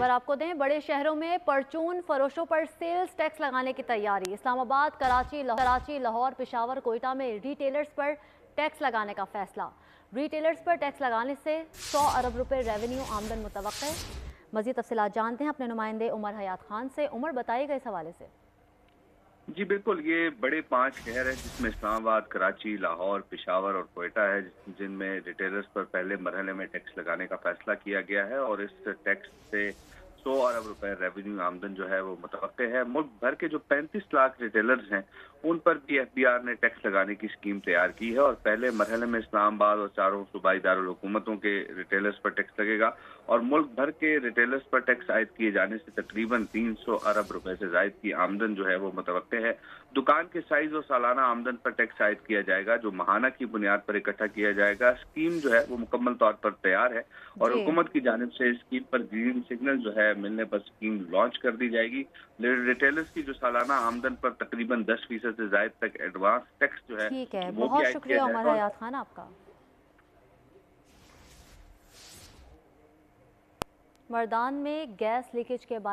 खबर आपको दें, बड़े शहरों में परचून फरोशों पर सेल्स टैक्स लगाने की तैयारी। इस्लामाबाद, कराची, लाहौर, पेशावर, कोयटा में रिटेलर्स पर टैक्स लगाने का फैसला। रिटेलर्स पर टैक्स लगाने से 100 अरब रुपए रेवेन्यू आमदन मुतवक्का है। मज़ीद तफसीलात जानते हैं अपने नुमाइंदे उमर हयात खान से। उमर, बताइएगा इस हवाले से। जी बिल्कुल, ये बड़े 5 शहर हैं जिसमें इस्लामाबाद, कराची, लाहौर, पेशावर और कोयटा है, जिनमें रिटेलर्स पर पहले मरहले में टैक्स लगाने का फैसला किया गया है और इस टैक्स से 100 अरब रुपए रेवेन्यू आमदन जो है वो मुतवक्के है। मुल्क भर के जो 35 लाख रिटेलर्स हैं, उन पर भी एफबीआर ने टैक्स लगाने की स्कीम तैयार की है और पहले मरहले में इस्लामाबाद और चारों सूबाई दारुल हुकूमतों के रिटेलर्स पर टैक्स लगेगा और मुल्क भर के रिटेलर्स पर टैक्स आयद किए जाने से तकरीबन 300 अरब रुपए से जायद की आमदन जो है वो मुतवक्के है। दुकान के साइज और सालाना आमदन पर टैक्स आयद किया जाएगा, जो माहाना की बुनियाद पर इकट्ठा किया जाएगा। स्कीम जो है वो मुकम्मल तौर पर तैयार है और जी। हुकूमत की जानिब से स्कीम पर ग्रीन सिग्नल जो है मिलने पर स्कीम लॉन्च कर दी जाएगी। रिटेलर्स की जो सालाना आमदन पर तकरीबन 10% से जायद तक एडवांस टैक्स जो है ठीक है, वो भी बहुत आयद किया शुक्रिया उमर जाएगा। और हयात खान आपका। मर्दान में गैस लीकेज के बाद